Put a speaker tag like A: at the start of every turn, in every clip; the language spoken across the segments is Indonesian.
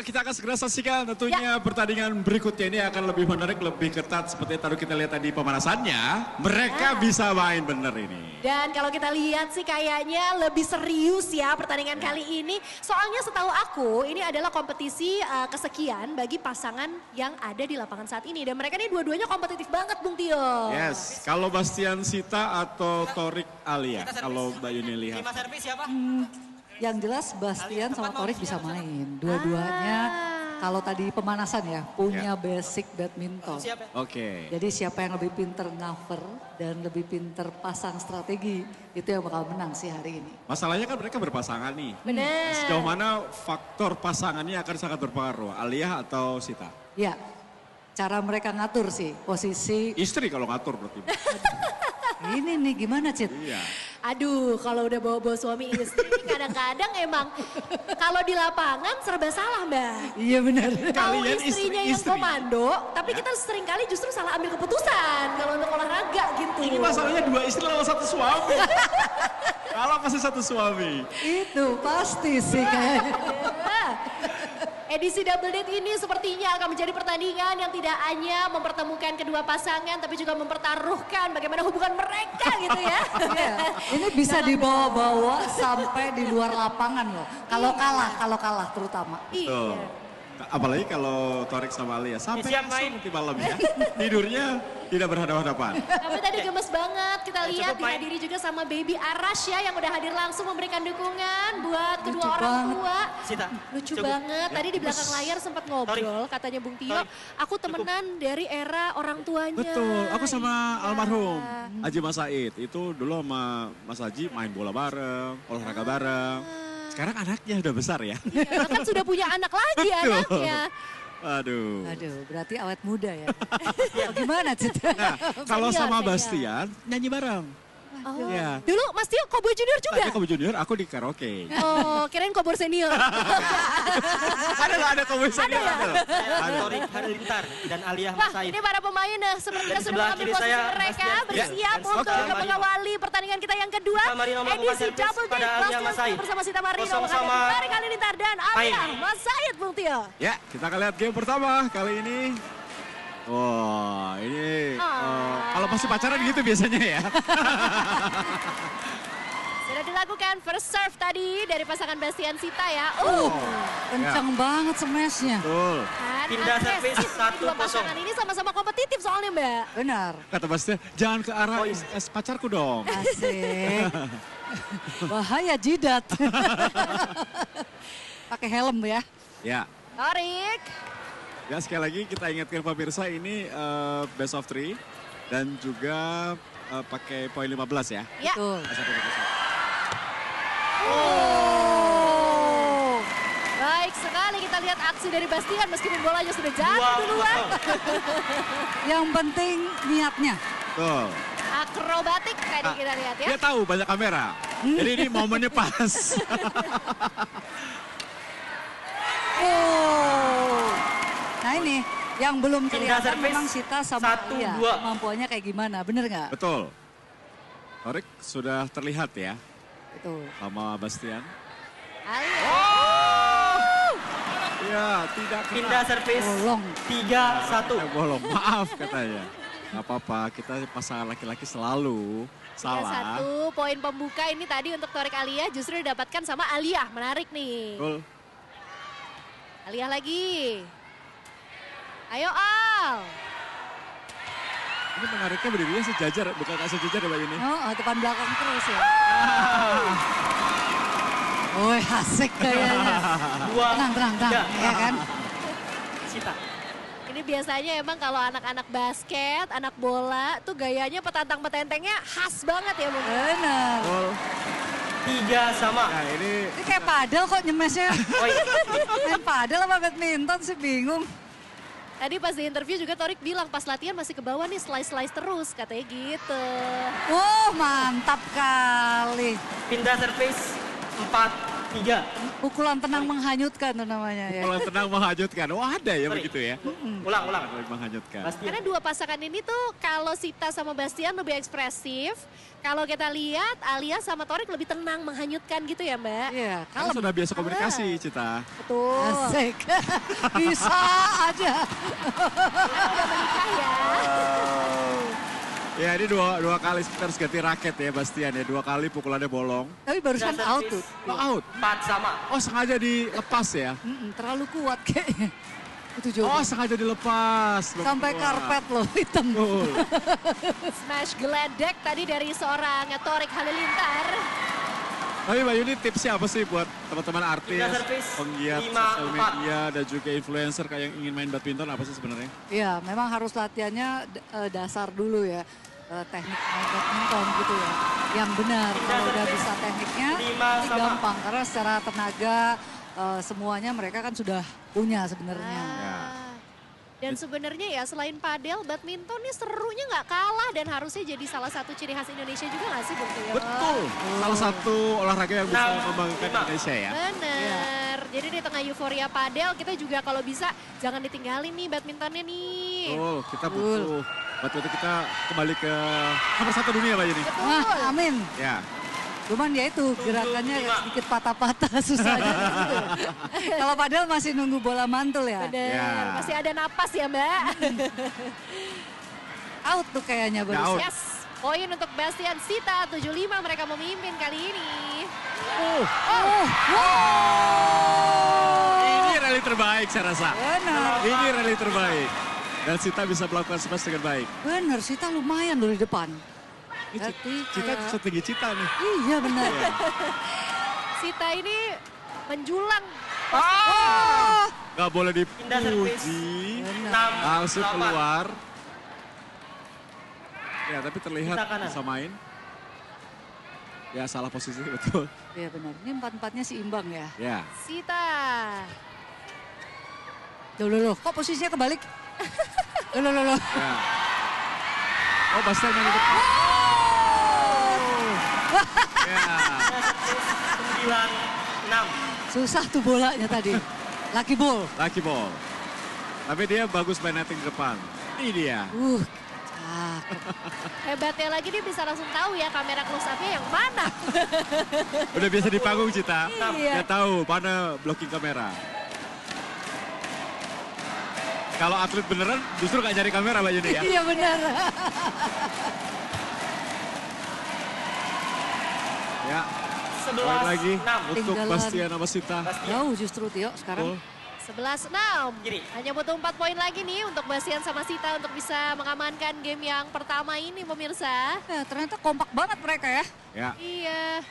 A: kita akan segera saksikan tentunya pertandingan berikutnya ini akan lebih menarik, lebih ketat seperti tadi kita lihat tadi pemanasannya. Mereka bisa main bener ini.
B: Dan kalau kita lihat sih kayaknya lebih serius ya pertandingan kali ini. Soalnya setahu aku ini adalah kompetisi kesekian bagi pasangan yang ada di lapangan saat ini. Dan mereka ini dua-duanya kompetitif banget Bung Tio.
A: Yes, kalau Bastian Sita atau Torik Alia, kalau Mbak Yuni lihat.
C: Lima servis siapa?
D: Yang jelas Bastian sama Torik bisa main. Dua-duanya kalau tadi pemanasan ya punya basic badminton.
A: Oke.
D: Jadi siapa yang lebih pinter cover dan lebih pinter pasang strategi itu yang bakal menang sih hari ini.
A: Masalahnya kan mereka berpasangan nih.
B: Bener.
A: Sejauh mana faktor pasangannya akan sangat berpengaruh, Alia atau Sita?
D: Ya, cara mereka ngatur sih posisi.
A: Istri kalau ngatur berarti.
D: Ini nih gimana Cid?
A: Iya.
B: Aduh, kalau udah bawa-bawa suami istri, kadang-kadang emang kalau di lapangan serba salah, Mbak.
D: Iya benar.
B: Kalau
A: Kalian
B: istrinya yang
A: istri-istri.
B: komando, tapi kita seringkali justru salah ambil keputusan kalau untuk olahraga gitu.
A: Ini masalahnya dua istri lawan satu suami. Kalau pasti satu suami.
D: Itu pasti sih kayaknya.
B: Edisi Double Date ini sepertinya akan menjadi pertandingan yang tidak hanya mempertemukan kedua pasangan, tapi juga mempertaruhkan bagaimana hubungan mereka gitu ya.
D: Iya, ini bisa dibawa-bawa sampai di luar lapangan loh. Kalau kalah terutama.
A: Tuh.
B: Iya.
A: Apalagi kalau Torik sama Alia sampai
C: Siap main.
A: nanti malam ya. Tidurnya tidak berhadapan-hadapan.
B: Tapi tadi gemes banget, kita lihat
C: cukup, Mai.
B: dihadiri juga sama Baby Arash ya yang udah hadir langsung memberikan dukungan buat kedua
D: Lucu
B: orang
D: banget.
B: tua.
C: Sita.
B: Lucu
C: cukup.
B: banget, tadi di belakang layar sempat ngobrol, katanya Bung Tio, aku temenan dari era orang tuanya.
A: Betul, aku sama
B: Iya.
A: almarhum Haji Mas Said. Itu dulu sama Mas Haji main bola bareng, olahraga bareng. Sekarang anaknya udah besar ya.
B: Iya, bahkan sudah punya anak lagi
A: Betul.
B: anaknya.
A: Aduh.
D: Aduh, berarti awet muda ya. Oh, gimana Cid?
A: Nah, kalau
B: Senior,
A: sama
B: senior.
A: Bastian nyanyi bareng.
B: Oh.
A: Iya.
B: Dulu Mas Tio Koboi Junior juga?
A: Tadi kamu junior, aku di karaoke.
B: Oh, kirain Kobor Senior.
A: Ada nggak ada kamu senior?
C: Ada Torik Halilintar dan Alia
B: Wah,
C: Mas Said.
B: ini para pemain sepertinya
C: Dan
B: sudah
C: sebelah
B: mengambil
C: kiri
B: posisi
C: saya,
B: mereka
C: Bastian.
B: bersiap
C: Ya,
B: untuk
C: Oke.
B: mengawali pertandingan kita yang kedua.
C: Sita Marino melakukan
B: Edisi
C: servis
B: Double
C: pada
B: Date
C: Alia Mas Said.
B: bersama Sita Marino
C: Kosong
B: menghadapi
C: sama
B: Tarik Halilintar dan Alia
C: Main.
B: Mas Said, Bung Tio.
A: Ya, kita akan lihat game pertama kali ini. Wah, ini kalau masih pacaran gitu biasanya ya.
B: Sudah dilakukan first serve tadi dari pasangan Bastian Sita ya.
D: Kencang banget smashnya.
A: Betul.
C: Pindah servis,
B: Dua
C: 1-0.
B: pasangan ini sama-sama kompetitif soalnya Mbak.
D: Benar.
A: Kata Bastian, jangan ke arah es pacarku dong.
D: Asik. Bahaya jidat. Pakai helm ya.
A: Ya.
B: Torik.
A: Ya, sekali lagi kita ingatkan pemirsa ini best of 3 dan juga pakai poin 15 ya.
B: Ya.
D: Betul.
B: Baik sekali kita lihat aksi dari Bastian meskipun bolanya sudah jatuh
C: Dua,
B: duluan.
D: Yang penting niatnya.
A: Betul.
B: Akrobatik tadi kita lihat ya.
A: Dia tahu banyak kamera. Jadi ini momennya pas.
D: Nah ini yang belum
C: Pindah
D: kelihatan
C: servis,
D: memang Sita sama
C: 1-2.
D: Alia kemampuannya kayak gimana, bener nggak?
A: Betul. Torik sudah terlihat ya
D: Betul.
A: sama Bastian.
B: Alia.
A: Ya, tidak kena.
C: Pindah servis.
D: Bolong.
C: 3-1.
A: Bolong, maaf katanya. Gak apa-apa, kita pasangan laki-laki selalu salah.
B: 3-1 poin pembuka ini tadi untuk Torik Alia justru didapatkan sama Alia. Menarik nih.
A: Betul.
B: Alia lagi. Ayo Al.
A: Ini menariknya berdirinya sejajar, bukan nggak sejajar ya Mbak Yuni?
D: Oh, depan belakang terus ya. Woi, asik kayaknya.
C: 2.
D: Tenang, ya kan?
C: Sita.
B: Ini biasanya emang kalau anak-anak basket, anak bola tuh gayanya petantang-petentengnya khas banget ya Bung.
D: Benar.
A: Betul.
C: 3 sama.
A: Nah ini
D: Ini kayak padel kok nyemesnya.
C: Oi.
D: Main padel apa badminton sih bingung.
B: Tadi pas di interview juga Torik bilang pas latihan masih ke bawah nih slice-slice terus katanya gitu.
D: Oh, mantap kali.
C: Pindah servis 4-2. 3.
D: Pukulan tenang menghanyutkan tuh namanya ya.
A: Kalau tenang menghanyutkan. Wah ada ya
C: Sorry.
A: begitu ya.
C: Ulang.
A: Saling menghanyutkan.
C: Bastian.
B: Karena dua pasangan ini tuh kalau Sita sama Bastian lebih ekspresif. Kalau kita lihat Alia sama Torik lebih tenang, menghanyutkan gitu ya Mbak.
D: Iya,
A: Karena sudah biasa komunikasi, Cita.
B: Betul.
D: Asik. Bisa aja.
B: Udah menikah ya.
A: Ya ini dua kali kita harus ganti raket ya Bastian ya. 2 kali pukulannya bolong.
D: Tapi barusan
C: Udah
D: out
C: servis.
D: tuh.
A: Oh, out.
C: 4 sama.
A: Oh sengaja dilepas ya.
D: Terlalu kuat kayaknya. Itu
A: Oh
D: juga.
A: sengaja dilepas. Belum
D: Sampai
A: keluar.
D: karpet loh hitam.
A: Betul.
B: Smash geledek tadi dari seorang Torik Halilintar.
A: Tapi Mbak Yuni tipsnya apa sih buat teman-teman artis,
C: Tiga servis,
A: penggiat
C: 5,
A: sosial
C: 4.
A: media dan juga influencer kayak yang ingin main badminton apa sih sebenarnya?
D: Iya, memang harus latihannya dasar dulu ya. Teknik main badminton gitu ya. Yang benar, kalau udah bisa tekniknya
C: 5
D: ini
C: sama.
D: gampang. Karena secara tenaga semuanya mereka kan sudah punya sebenarnya.
A: Ya.
B: Dan sebenarnya ya selain padel, badminton nih serunya nggak kalah dan harusnya jadi salah satu ciri khas Indonesia juga nggak sih Bung Tio?
A: Betul, salah satu olahraga yang bisa
C: 6,
A: membanggakan
C: 5.
A: Indonesia ya.
B: Bener. Jadi di tengah euforia padel kita juga kalau bisa jangan ditinggalin nih badmintonnya nih.
A: Betul, kita butuh badminton kita kembali ke nomor 1 dunia Mbak Yuni.
D: Wah, amin.
A: Ya,
D: Cuman ya itu gerakannya
C: 7, 5.
D: sedikit patah-patah susahnya. Kalau padahal masih nunggu bola mantul ya.
B: Bener.
A: Ya.
B: Masih ada napas ya Mbak.
D: Out tuh kayaknya
A: Nggak
D: barusan.
A: out.
B: Yes. Poin untuk Bastian Sita 75 mereka memimpin kali ini.
A: ini rally terbaik saya rasa.
D: Benar,
A: Ini rally terbaik. Dan Sita bisa melakukan smash dengan baik.
D: benar. Sita lumayan loh di depan.
A: Ini
D: Berarti
A: Cita
D: kayak-
A: setinggi Cita nih.
D: Iya benar.
B: Sita ini menjulang.
A: Gak boleh
C: Pindah servis.
A: dipuji.
C: 6,
A: Langsung
C: 8.
A: keluar. Ya tapi terlihat
C: Kita kanan.
A: bisa main. Ya salah posisi betul.
D: Iya benar. Ini empat-empatnya seimbang ya.
A: Ya.
B: Sita.
D: Loh. Kok posisinya kebalik? Loh.
A: Ya. Oh Bastian main di depan. Ya.
C: 9, 6.
D: Susah tuh bolanya tadi. Lucky ball.
A: Lucky ball. Tapi dia bagus main netting di depan. Ini dia.
D: Cakep.
B: Hebatnya lagi dia bisa langsung tahu ya kamera close up-nya yang mana.
A: Udah biasa di panggung Cita.
B: Iya.
A: Dia tahu mana blocking kamera. Kalau atlet beneran justru gak nyari kamera Mbak Yuni ya.
D: Iya benar.
A: Ya.
C: 11,
A: Poin lagi
C: 6.
A: untuk
D: Tinggalan.
A: Bastian sama Sita.
D: Jauh justru Tio sekarang.
A: Betul.
B: 11-6.
C: Kiri.
B: Hanya butuh 4 poin lagi nih untuk Bastian sama Sita untuk bisa mengamankan game yang pertama ini pemirsa.
D: Ya, ternyata kompak banget mereka ya.
A: Ya.
B: Iya.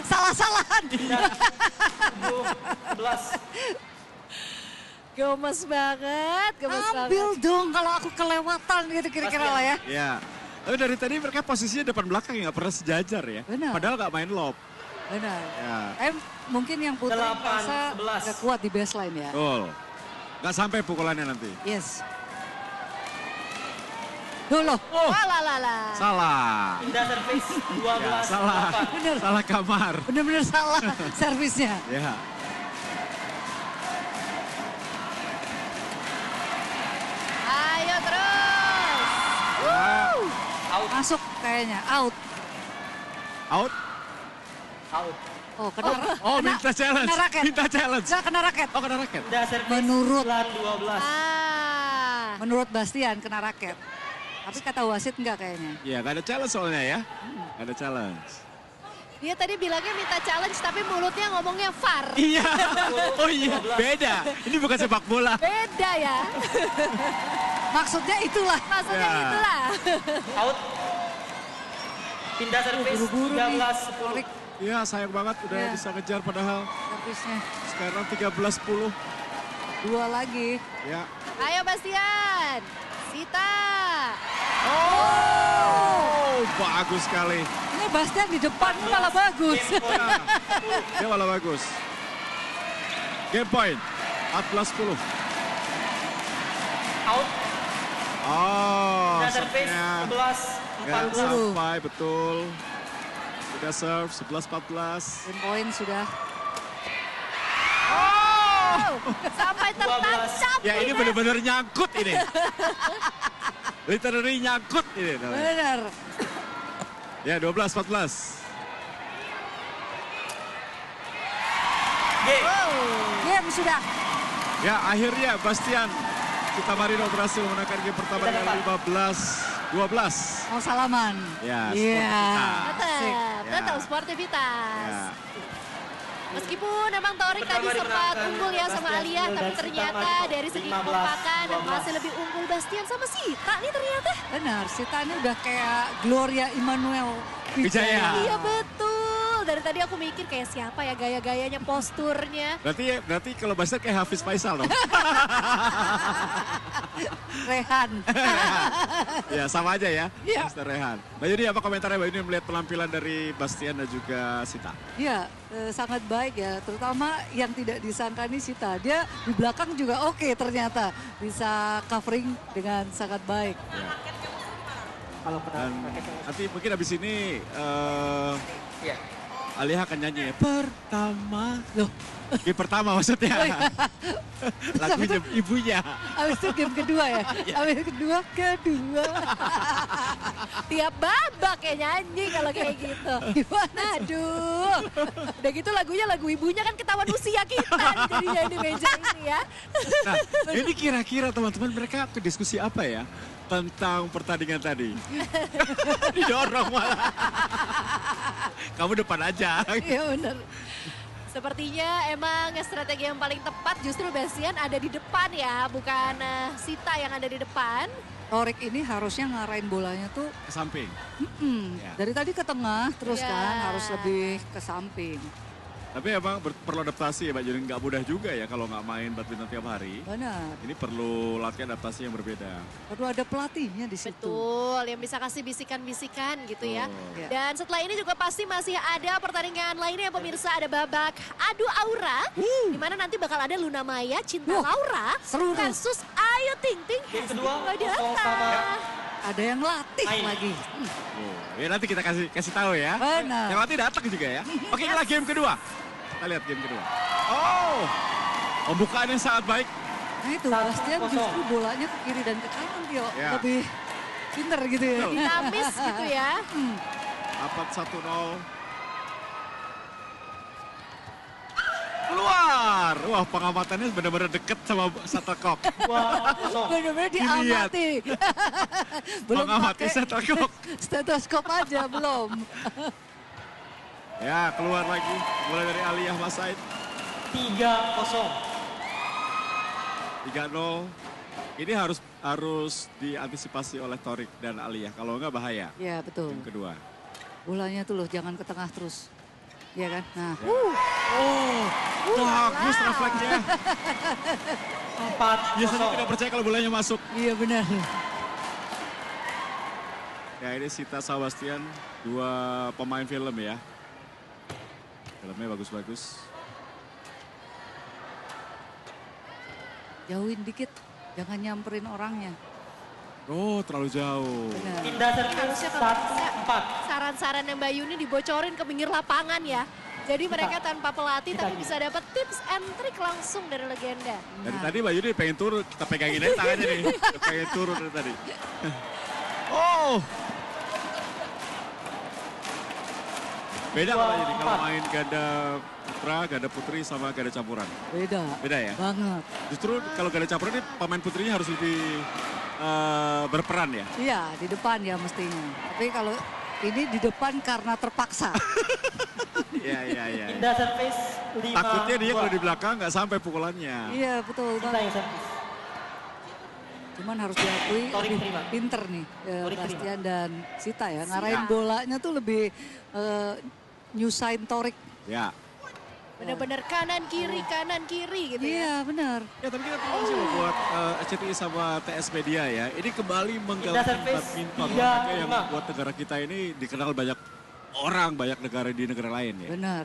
D: Salah-salahan.
C: 11.
B: Gemes banget, gemes
D: Ambil
B: banget.
D: dong kalau aku kelewatan gitu kira-kira lah ya.
A: Ya. Tapi dari tadi mereka posisinya depan belakang ya, nggak pernah sejajar ya.
D: Benar.
A: Padahal nggak main lob.
D: Benar.
A: Ya.
D: Mungkin yang putri
C: 8,
D: merasa
C: 11.
D: gak kuat di baseline ya.
A: Betul. Nggak sampai pukulannya nanti.
D: Yes. Loh.
A: Oh,
B: Walalala.
A: salah.
C: Pindah servis 12,
A: Ya, salah.
C: 8.
D: Bener.
A: Salah kamar.
D: Bener-bener salah servisnya.
A: Ya.
B: Ayo terus.
A: Ya.
C: Out.
D: Masuk kayaknya, out.
A: Out.
C: Out.
D: Oh, kena,
A: Oh,
D: kena-
A: minta challenge.
D: Kena raket.
A: Minta challenge.
D: Nggak kena raket.
A: Oh, kena raket.
C: Pindah servis
D: Menurut-
C: 9, 12.
D: Menurut Bastian kena raket. Tapi kata wasit enggak kayaknya.
A: Ya, nggak ada challenge soalnya ya. Nggak ada challenge.
B: Dia tadi bilangnya minta challenge tapi mulutnya ngomongnya VAR.
A: Iya. Oh iya, beda. Ini bukan sepak bola.
B: Beda ya.
D: Maksudnya itulah.
B: Maksudnya
A: Ya.
B: itulah.
C: Out. Pindah servis
D: Buru-buru nih.
C: 13, 10.
D: Torik
A: Iya, sayang banget udah
D: Ya.
A: bisa ngejar padahal
D: servisnya.
A: sekarang 13-10.
D: 2 lagi.
A: Ya.
B: Ayo Bastian. Sita.
A: Oh, bagus sekali.
D: Ini Bastian di depan malah bagus.
A: Ya. Dia malah bagus. Game point, 14-10.
C: Out.
A: Oh,
C: Pindah servis
A: shotnya
C: 11,
A: nggak
C: 14.
A: sampai, betul. Sudah serve 11-14.
D: Poin sudah.
B: Sampai tertancap.
A: Ya ini benar-benar nyangkut ini. Literally nyangkut ini.
D: Benar.
A: Ya 12-14.
D: Game sudah.
A: Ya akhirnya Bastian kita Marino berhasil memenangkan game pertama dengan 15-12.
D: Mau salaman.
A: Ya,
D: Iya.
B: Tetap
A: Ya.
B: sportivitas.
A: Ya.
B: Meskipun emang Torik tadi sempat unggul ya sama Alia, tapi ternyata dari segi kekompakan masih lebih unggul Bastian sama Sita nih ternyata.
D: Benar, Sita ini udah kayak Gloria Immanuel
A: Wijaya.
B: Iya betul. Dari tadi aku mikir kayak siapa ya gaya-gayanya, posturnya.
A: Berarti kalau Bastian kayak Hafiz Faisal dong.
D: Rehan.
A: Ya sama aja ya.
D: Iya.
A: Mr. Rehan. Mbak Yuni apa komentarnya Mbak Yuni melihat penampilan dari Bastian dan juga Sita?
D: Iya, sangat baik ya. Terutama yang tidak disangka nih Sita. Dia di belakang juga oke ternyata. Bisa covering dengan sangat baik.
A: Ya.
C: Kalau
A: Dan nanti mungkin habis ini
C: Iya.
A: Alia akan nyanyi ya. Pertama.
D: Loh,
A: Game pertama maksudnya. Lagunya ibunya.
D: habis itu game kedua ya? Habis kedua.
B: Tiap babak kayak nyanyi kalau kayak gitu.
D: Gimana?
B: Aduh. Udah gitu lagunya lagu ibunya kan ketahuan usia kita jadinya di meja ini ya.
A: Nah, ini kira-kira teman-teman mereka diskusi apa ya tentang pertandingan tadi? Didorong malah. Kamu depan aja.
D: Iya benar.
B: Sepertinya emang strategi yang paling tepat justru Bastian ada di depan ya, bukan Sita yang ada di depan.
D: Torik ini harusnya ngarahin bolanya tuh
A: Ke samping. Ya.
D: dari tadi ke tengah terus
B: Ya.
D: kan harus lebih ke samping.
A: Tapi emang perlu adaptasi ya Mbak Juni. Nggak mudah juga ya kalau nggak main badminton tiap hari.
D: Benar.
A: Ini perlu latihan adaptasi yang berbeda.
D: Perlu ada pelatihnya di situ.
B: Betul, yang bisa kasih bisikan-bisikan gitu ya.
A: Betul.
D: Ya.
B: Dan setelah ini juga pasti masih ada pertandingan lainnya pemirsa. Ada babak adu aura. Di mana nanti bakal ada Luna Maya, Cinta
D: Wah,
B: Laura.
D: seru tuh.
B: Versus Ayu Ting Ting.
C: Game kedua,
B: Hesti
C: kosong
B: Wadata.
C: sama.
D: Ada yang latih
C: Main.
D: lagi.
A: Oh, ya nanti kita kasih tahu ya.
D: Benar.
A: Yang nanti datang juga ya. Oke, inilah game kedua. Kita lihat game kedua. Oh, pembukaan yang sangat baik.
D: Nah itu,
C: 1-0.
D: Bastian justru bolanya ke kiri dan ke kanan Tio.
A: Ya.
D: Lebih pinter gitu ya.
A: Betul.
B: Dinamis gitu ya.
A: Dapat 1-0. Keluar. Wah, pengamatannya benar-benar deket sama shuttlecock.
C: Wah, kosong.
D: Benar-benar
A: Dilihat.
D: diamati. Belum
A: Mengamati
D: pakai
A: shuttlecock.
D: stetoskop aja belum.
A: Ya, keluar lagi. Mulai dari Aliyah Masaid.
C: 3-0.
A: 3-0. Ini harus diantisipasi oleh Torik dan Aliyah. Kalau enggak bahaya.
D: Ya betul.
A: Game kedua.
D: Bolanya tuh loh jangan ke tengah terus. Iya kan? Nah,
A: Oh, bagus refleksnya.
C: 4-0.
A: Biasanya tidak percaya kalau bolanya masuk.
D: iya benar.
A: Ya ini Sita Sabastian, dua pemain film ya. Filmnya bagus-bagus.
D: Jauhin dikit, jangan nyamperin orangnya.
A: Oh, terlalu jauh.
D: Benar.
C: Pindah servis
B: Harusnya kalau bisa
C: 4.
B: saran-saran yang Mbak Yuni dibocorin ke pinggir lapangan ya. Jadi mereka tanpa pelatih tapi bisa dapat tips and trick langsung dari legenda.
A: Dari
D: Nah.
A: tadi Mbak Yuni pengen turun, kita pegangin aja tangannya nih. Pengen turun dari tadi. Oh. Beda kalau Mbak Yuni kalau main ganda putra, ganda putri sama ganda campuran.
D: Beda.
A: Beda ya?
D: Banget.
A: Justru kalau ganda campuran ini pemain putrinya harus lebih berperan ya.
D: Iya, di depan ya mestinya. Tapi kalau ini di depan karena terpaksa.
A: Iya.
C: Pindah servis 5.
A: Takutnya dia kalau di belakang nggak sampai pukulannya.
D: Iya, betul
C: Kita
D: banget.
C: yang servis.
D: Cuman harus diakui
C: Torik
D: lebih
C: terima.
D: pinter nih
C: Torik
D: Bastian dan Sita ya. Ngarahin bolanya tuh lebih nyusahin Torik.
A: Ya.
B: Bener-bener kanan kiri gitu ya.
D: Iya, benar.
A: Ya tapi kita terima kasih loh buat SCTI sama TS Media ya. Ini kembali menggalakkan
C: servis,
A: badminton
C: 3-5.
A: olahraga yang buat negara kita ini dikenal banyak orang, banyak negara di negara lain ya.
D: Benar.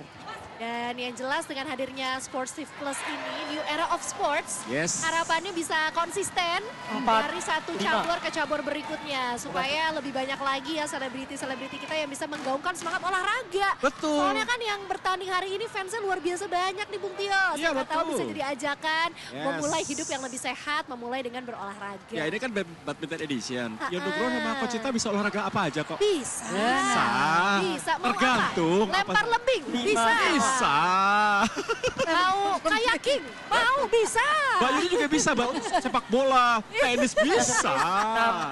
B: Dan yang jelas dengan hadirnya Sportsif Plus ini, New Era of Sports,
A: Yes.
B: harapannya bisa konsisten
C: 4,
B: dari satu
C: 5.
B: cabur ke cabur berikutnya. Supaya lebih banyak lagi ya selebriti-selebriti kita yang bisa menggaungkan semangat olahraga.
A: Betul.
B: Soalnya kan yang bertanding hari ini fansnya luar biasa banyak nih Bung Tio.
A: Iya,
B: Siapa tahu
A: betul.
B: bisa jadi ajakan
A: Yes.
B: memulai hidup yang lebih sehat, memulai dengan berolahraga.
A: Ya ini kan badminton edition. Ya
B: Ha-ha.
A: Nugroho sama Coach Cita bisa olahraga apa aja kok.
B: Bisa.
A: Bisa.
B: Bisa. Mau
A: Tergantung
B: apa? Lempar
A: apa-
B: lembing.
C: 5.
B: Bisa.
A: Bisa.
B: Mau kayaking. Mau bisa.
A: Mbak Yuni juga bisa, Mbak. Sepak bola, tenis bisa.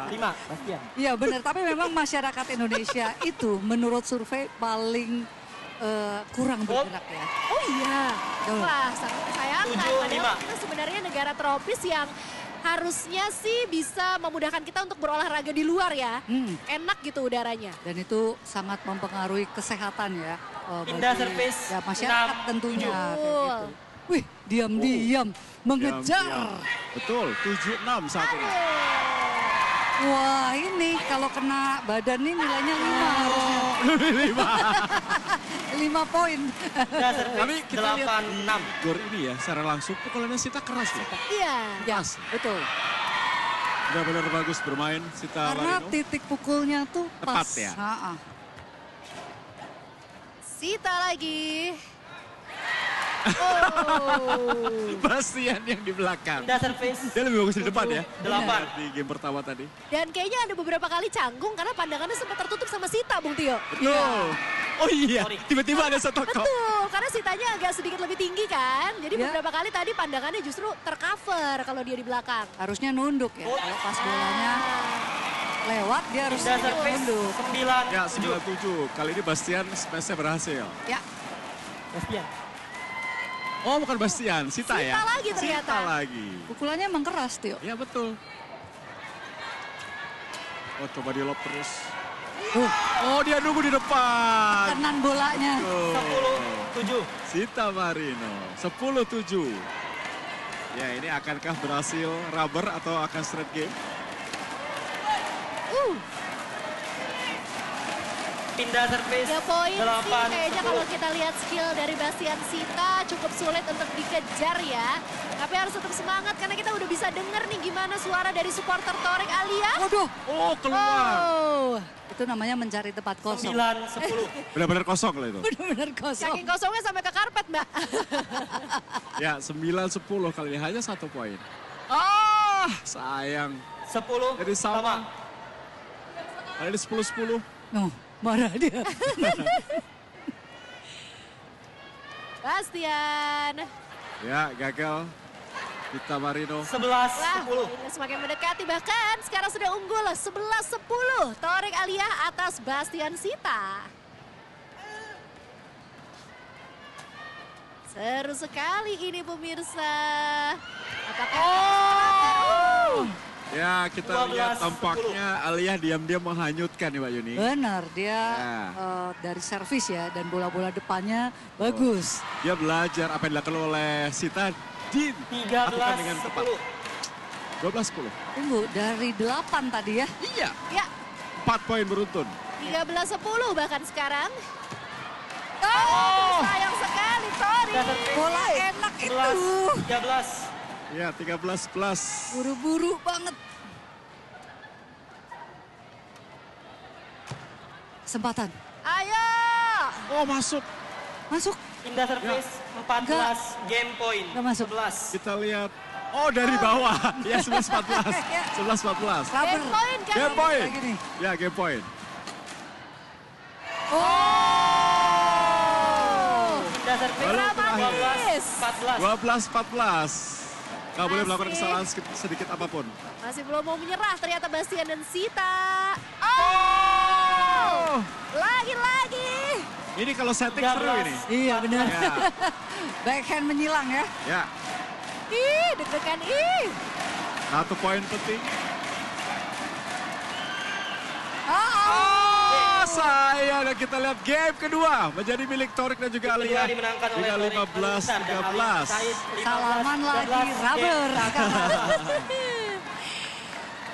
C: 5, Bastian.
D: Iya benar, tapi memang masyarakat Indonesia itu menurut survei paling kurang bergerak ya.
B: Oh iya.
D: Tuh.
B: Wah, sangat disayangkan.
C: 7,
B: Padahal
C: 5.
B: kita sebenarnya negara tropis yang harusnya sih bisa memudahkan kita untuk berolahraga di luar ya. Enak gitu udaranya.
D: Dan itu sangat mempengaruhi kesehatan ya.
C: Pindah
D: bagi
C: servis,
D: ya, masyarakat
C: 6,
D: tentunya. kayak
B: Betul.
D: gitu. Wih, diam-diam mengejar.
A: Diam. Betul, 7-6 saat ini.
D: Wah ini kalau kena badan nih nilainya 5 harusnya. 5 poin.
C: Pindah servis,
A: Tapi kita lihat
C: 8, 6.
A: gor ini ya, secara langsung pukulannya Sita keras ya.
B: Iya.
A: Keras.
D: Betul.
A: Benar-benar bagus bermain Sita
D: Karena
A: Marino.
D: titik pukulnya tuh
A: Tepat
D: pas.
A: ya?
D: Ha-ha.
B: Sita lagi. Oh.
A: Bastian yang di belakang.
C: Pindah servis,
A: Dia lebih bagus di depan ya.
C: 8.
A: Di game pertama tadi.
B: Dan kayaknya ada beberapa kali canggung karena pandangannya sempat tertutup sama Sita, Bung Tio.
A: Betul. Oh iya,
C: Sorry.
A: tiba-tiba ada satu kok.
B: Betul, karena Sitanya agak sedikit lebih tinggi kan. Jadi
D: Ya.
B: beberapa kali tadi pandangannya justru tercover kalau dia di belakang.
D: Harusnya nunduk ya. Kalau pas bolanya lewat dia harus
C: Pindah servis,
D: nunduk.
C: 9,
A: Ya,
C: 7.
A: 97. Kali ini Bastian smash-nya berhasil.
D: Ya.
C: Bastian.
A: Oh, bukan Bastian, Sita ya.
B: Sita lagi ternyata.
A: Sita lagi.
D: Pukulannya emang keras, Tio.
A: Ya, betul. Oh, coba di lob terus. Oh, dia nunggu di depan.
D: Kanan bolanya.
A: Tuh.
C: 10, 7.
A: Sita Marino, 10-7. Ya, ini akankah berhasil rubber atau akan straight game?
C: Pindah servis,
B: 3 poin sih
C: 8,
B: kayaknya kalau kita lihat skill dari Bastian Sita cukup sulit untuk dikejar ya. Tapi harus tetap semangat karena kita udah bisa denger nih gimana suara dari supporter Torik Alia.
D: Waduh.
A: Oh, keluar.
D: Oh. Itu namanya mencari tempat
C: 9,
D: kosong.
C: 10.
A: Benar-benar kosong loh itu.
D: Benar-benar kosong.
B: Saking kosongnya sampai ke karpet, Mbak.
A: Ya, 9-10 kali ini hanya 1 poin. Ah, sayang.
C: 10,
A: Jadi sama. Kali ini 10-10.
D: Oh, marah dia.
B: Bastian.
A: Ya, gagal. Sita Marino.
C: 11,
B: Wah,
C: 10.
B: ini semakin mendekati bahkan sekarang sudah unggul 11-10. Torik Alia atas Bastian Sita. Seru sekali ini pemirsa. Apakah
A: Ya, kita
C: 12,
A: lihat tampaknya Alia diam-diam menghanyutkan nih Mbak Yuni.
D: Benar, dia
A: Ya.
D: dari servis ya dan bola-bola depannya bagus.
A: Dia belajar apa yang dilakukan oleh Sita dilakukan dengan
C: 13,
A: tepat.
C: 10.
A: 12-10.
D: Tunggu, dari 8 tadi ya.
A: Iya,
B: ya
A: 4 poin beruntun.
B: 13-10 bahkan sekarang. Oh, sayang sekali Tori.
C: Pindah servis,
D: Bola enak
C: 11,
D: itu.
C: 13.
A: Ya, 13-11.
D: Buru-buru banget. Kesempatan.
B: Ayo.
A: Oh, masuk.
D: Masuk.
C: Pindah servis, 14. Game point,
D: Nggak masuk.
C: 11.
A: Kita lihat. Oh, dari bawah. Ya, 11-14. 11-14.
D: Rubber.
B: Game point kan.
A: Game point.
D: Lagi nih.
A: Ya, game point.
C: Pindah servis,
A: Lalu terakhir.
C: 12, 14.
A: 12-14. Gak boleh melakukan
B: Masih.
A: kesalahan sedikit apapun.
B: Masih belum mau menyerah ternyata Bastian dan Sita. Oh! Lagi-lagi.
A: Ini kalau setting seru ini.
D: Iya benar.
A: Ya,
D: Backhand menyilang ya.
A: ya.
B: Ih, deg-degan ih.
A: 1 poin penting.
D: Oh,
A: Sayang, dan kita lihat game kedua menjadi milik Torik dan juga
C: Kedua
A: Alia.
C: dimenangkan oleh
A: Dengan
C: Torik
A: 15-13.
D: salaman lagi, rubber.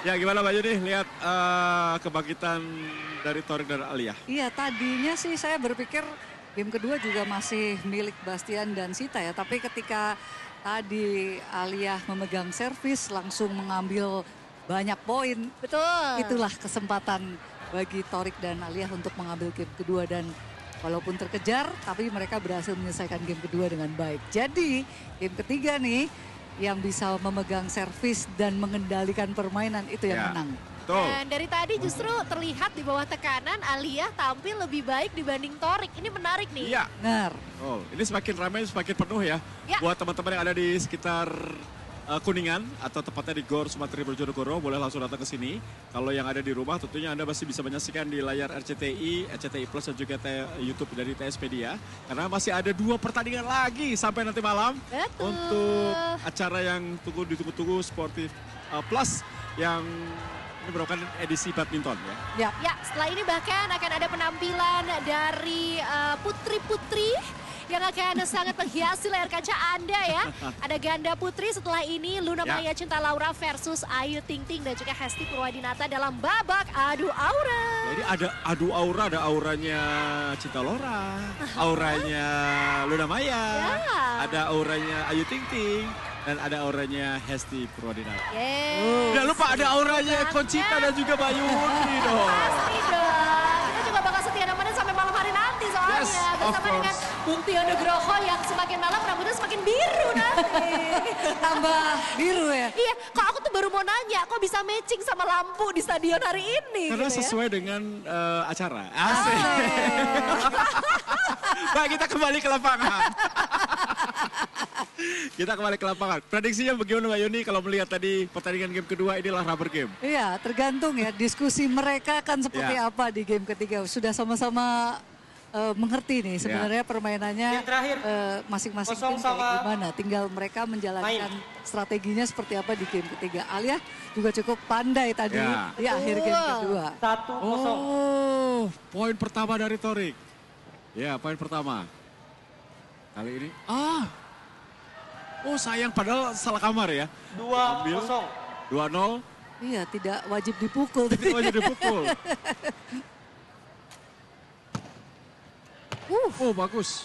A: Ya, gimana Mbak Yuni lihat kebangkitan dari Torik dan Alia?
D: Iya tadinya sih saya berpikir game kedua juga masih milik Bastian dan Sita ya. Tapi ketika tadi Alia memegang servis langsung mengambil banyak poin.
B: Betul.
D: Itulah kesempatan bagi Torik dan Alia untuk mengambil game kedua dan walaupun terkejar tapi mereka berhasil menyelesaikan game kedua dengan baik. Jadi game ketiga nih yang bisa memegang servis dan mengendalikan permainan itu yang menang.
A: Betul.
B: Dan dari tadi justru terlihat di bawah tekanan Alia tampil lebih baik dibanding Torik. Ini menarik nih.
A: Iya.
D: Benar.
A: Oh, ini semakin ramai, semakin penuh ya.
B: Ya.
A: Buat teman-teman yang ada di sekitar Kuningan atau tepatnya di Gor Sumatera Bojonegoro, boleh langsung datang ke sini. Kalau yang ada di rumah tentunya Anda masih bisa menyaksikan di layar RCTI, RCTI Plus dan juga YouTube dari TSpedia. Karena masih ada 2 pertandingan lagi sampai nanti malam.
B: Betul.
A: Untuk acara yang ditunggu-tunggu Sportif Plus yang ini merupakan edisi badminton ya.
D: Ya.
B: Ya, setelah ini bahkan akan ada penampilan dari putri-putri yang akan sangat menghiasi layar kaca Anda ya. Ada ganda putri setelah ini Luna Maya Cinta Laura versus Ayu Ting Ting dan juga Hesti Purwadinata dalam babak adu aura.
A: Jadi ada adu aura, ada auranya Cinta Laura, auranya Luna Maya, ada auranya Ayu Ting Ting, dan ada auranya Hesti Purwadinata. Jangan lupa ada auranya Conchita dan juga Bayuni dong.
B: Pasti dong. Kita juga bakal setia nemenin sampai malam hari nanti soalnya.
A: Yes, of
B: bersama dengan
A: course.
B: Bung Tio Nugroho yang semakin malam rambutnya semakin biru nanti.
D: Tambah biru ya.
B: Iya, kok aku tuh baru mau nanya, kok bisa matching sama lampu di stadion hari ini?
A: Karena
B: gitu ya?
A: sesuai dengan acara. Asik. Baik, kita kembali ke lapangan. Kita kembali ke lapangan. Prediksinya bagaimana Mbak Yuni kalau melihat tadi pertandingan game kedua inilah rubber game?
D: Iya, tergantung ya diskusi mereka kan seperti apa di game ketiga. Sudah sama-sama mengerti nih sebenarnya permainannya
C: Game terakhir.
D: masing-masing
C: Kosong
D: tim kayak
C: sama
D: gimana. Tinggal mereka menjalankan strateginya seperti apa di game ketiga. Alia juga cukup pandai tadi di akhir game kedua.
C: 1-0.
A: Oh, poin pertama dari Torik. Ya, poin pertama. Kali ini, oh sayang padahal salah kamar ya.
C: 2-0.
A: 2-0,
D: Iya, tidak wajib dipukul.
A: itu aja dipukul. Oh, bagus.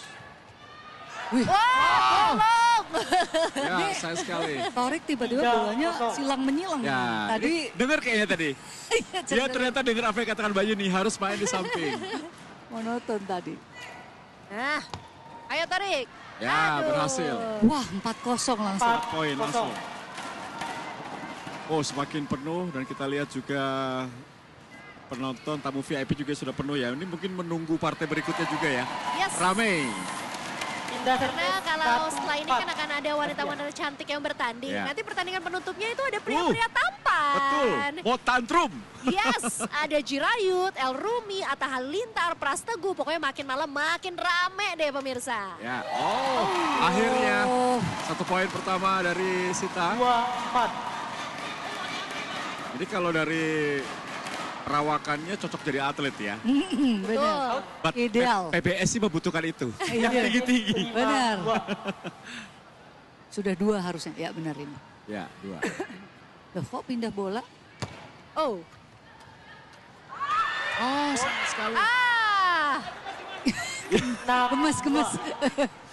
D: Wih,
B: Tolong!
A: Ya, sayang sekali.
D: Torik tiba-tiba
C: 3-0.
D: bolanya silang menyilang.
A: Ya,
D: Tadi
A: dengar kayaknya tadi.
D: iya,
A: Dia ternyata dengar apa yang katakan Mbak Yuni, harus main di samping.
D: monoton tadi.
B: Nah, ayo Torik.
A: Ya,
B: Aduh.
A: berhasil.
D: Wah, 4-0 langsung.
C: 4-0.
A: Poin langsung. Oh, semakin penuh dan kita lihat juga penonton tamu VIP juga sudah penuh ya. Ini mungkin menunggu partai berikutnya juga ya.
B: Yes.
A: Ramai.
C: Indah
B: Karena
C: servis.
B: kalau setelah ini kan
C: 1-4.
B: akan ada wanita-wanita cantik yang bertanding.
A: Ya.
B: Nanti pertandingan penutupnya itu ada pria-pria tampan.
A: Betul, mau tantrum.
B: Yes, ada Jirayut, El Rumi, Atta Halilintar, Prasteguh. Pokoknya makin malam makin rame deh pemirsa.
A: Ya, akhirnya 1 poin pertama dari Sita.
C: 2-4.
A: Jadi kalau dari perawakannya cocok jadi atlet ya.
D: Benar.
A: But
D: Ideal.
A: PBS sih membutuhkan itu.
D: Iya.
A: Yang tinggi-tinggi.
D: Benar.
C: 5-2.
D: Sudah 2 harusnya. Ya benar ini.
A: Ya, 2.
D: Loh, kok pindah bola?
B: Oh.
A: Oh, sayang sekali.
D: Gemes, gemes.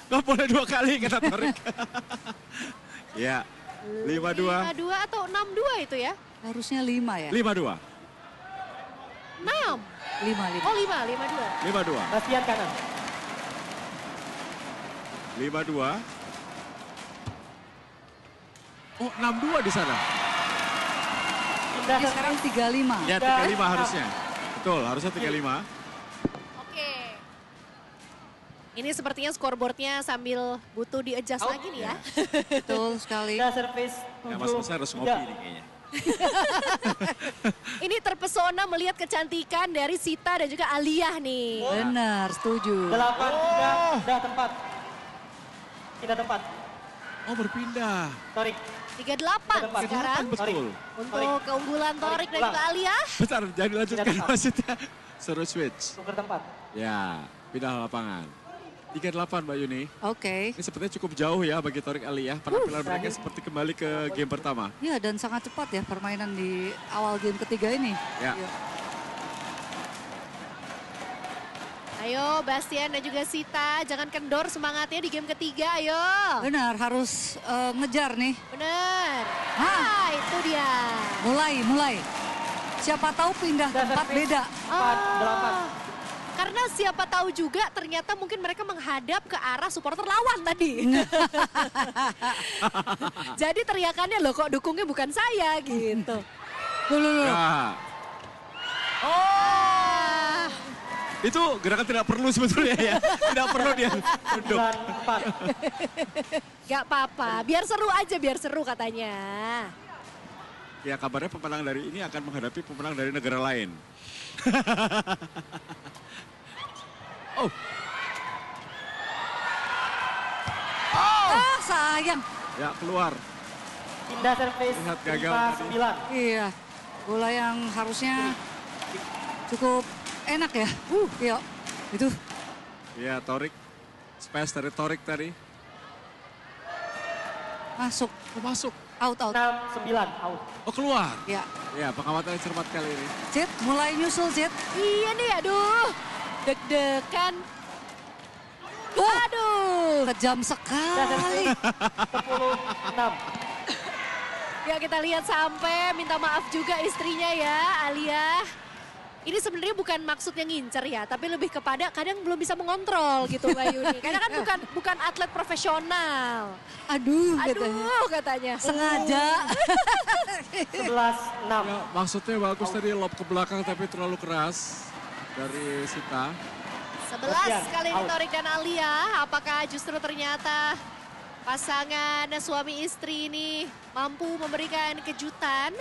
A: Gak boleh 2 kali kata Torik. Ya, 5-2.
B: 5-2 atau 6-2 itu ya?
D: Harusnya 5 ya?
A: 5-2.
B: 6.
D: 5.
B: Oh 5, 5-2.
A: 5-2.
C: Bastian kanan.
A: 5-2. Oh, 6-2 di sana.
C: Indah
D: Ini sekarang
C: servis.
D: 35.
A: Ya, 35 harusnya. Betul, harusnya 35.
B: Oke. Ini sepertinya scoreboardnya sambil butuh di-adjust lagi nih ya.
D: Betul sekali.
C: Indah servis.
A: Ya, Mas Musa harus ngopi nih kayaknya.
B: Ini terpesona melihat kecantikan dari Sita dan juga Alia nih.
D: Benar, setuju.
C: 8-3. Indah tempat. Indah tempat.
A: Oh, berpindah.
C: Torik.
B: 38 sekarang.
A: Betul.
B: Untuk keunggulan Torik dan juga Alia.
A: Bentar, jangan dilanjutkan
C: Tidak tepat.
A: maksudnya. Suruh switch.
C: Tuker tempat.
A: Ya, pindah lapangan. 38 Mbak Yuni.
D: Oke.
A: Ini sepertinya cukup jauh ya bagi Torik Alia. Penampilan mereka seperti kembali ke game pertama.
D: Ya, dan sangat cepat ya permainan di awal game ketiga ini.
A: Ya.
D: Ya.
B: Ayo Bastian dan juga Sita, jangan kendor semangatnya di game ketiga, ayo.
D: Benar, harus ngejar nih.
B: Bener.
D: Hah.
B: Itu dia.
D: Mulai. Siapa tahu pindah tempat beda.
C: 4-8.
B: Karena siapa tahu juga ternyata mungkin mereka menghadap ke arah supporter lawan tadi. Jadi teriakannya loh kok dukungnya bukan saya gitu.
D: Loh.
A: Ya.
B: Oh.
A: Itu gerakan tidak perlu sebetulnya ya. Tidak perlu dia duduk.
C: 9-4.
B: Gak apa-apa, biar seru katanya.
A: Ya kabarnya pemenang dari ini akan menghadapi pemenang dari negara lain. Oh.
D: Sayang.
A: Ya keluar.
C: Indah servis
A: Lihat gagal
C: 5-9.
D: Iya, bola yang harusnya cukup enak ya. Iya, itu.
A: Ya Torik. Space dari Torik tadi.
D: Masuk,
A: Oh masuk.
D: out.
C: 6-9 out.
A: Oh keluar.
D: Ya,
A: Ya pengamatan yang cermat kali ini.
D: Cid, mulai nyusul Cid.
B: Iya nih, aduh. Deg-degan. Aduh.
D: Kejam sekali.
C: 10-6.
B: Ya kita lihat sampai minta maaf juga istrinya ya, Alia. Ini sebenarnya bukan maksudnya ngincer ya, tapi lebih kepada kadang belum bisa mengontrol gitu Mbak Yuni. Karena kan bukan atlet profesional.
D: Aduh, katanya.
B: Aduh katanya.
D: Sengaja.
C: 11-6.
A: Ya, maksudnya bagus tadi lob ke belakang tapi terlalu keras dari Sita.
B: 11 kali ini
C: Out.
B: Torik dan Alia. Apakah justru ternyata pasangan suami istri ini mampu memberikan kejutan?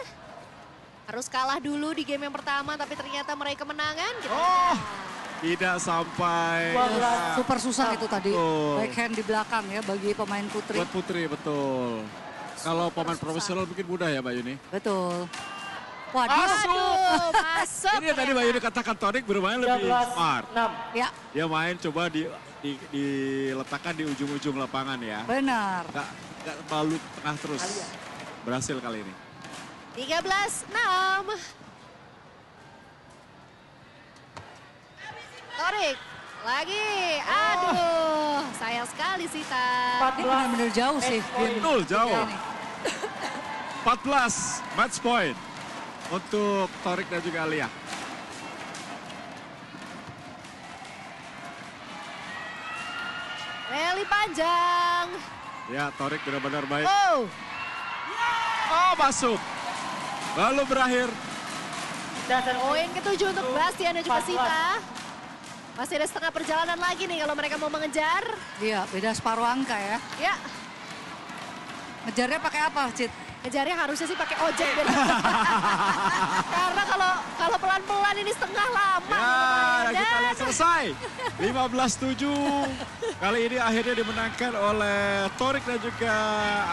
B: Harus kalah dulu di game yang pertama tapi ternyata meraih kemenangan. Kita lihat.
A: Tidak sampai.
C: 12.
D: Super susah itu tadi.
A: Betul.
D: Backhand di belakang ya bagi pemain putri.
A: Buat Putri betul. Kalau pemain profesional mungkin mudah ya Mbak Yuni.
D: Betul. Waduh.
B: Aduh, masuk.
A: Ini yang tadi Mbak Yuni katakan Torik bermain lebih smart.
C: 13-6.
D: Ya,
A: Dia main coba diletakkan di ujung-ujung lapangan ya.
D: benar.
A: Nggak balut tengah terus. Berhasil kali ini.
B: 13-6. Torik lagi. Aduh, sayang sekali Sita.
D: Ini benar-benar jauh sih.
A: Betul, jauh.
D: Ini.
A: 14 match point untuk Torik dan juga Alia.
B: Rally panjang.
A: Ya, Torik benar-benar baik.
B: Oh,
A: Oh, masuk. Lalu berakhir.
C: Indah servis.
B: poin ketujuh untuk Bastian dan juga
C: 14.
B: Sita. Masih ada setengah perjalanan lagi nih kalau mereka mau mengejar.
D: Iya, beda separuh angka ya.
B: Ya,
D: Ngejarnya pakai apa, Cid?
B: ngejarnya harusnya sih pakai ojek. Karena kalau pelan-pelan ini setengah lama.
A: Ya,
B: lumayan.
A: kita
B: Dan
A: lihat selesai. 15-7. Kali ini akhirnya dimenangkan oleh Torik dan juga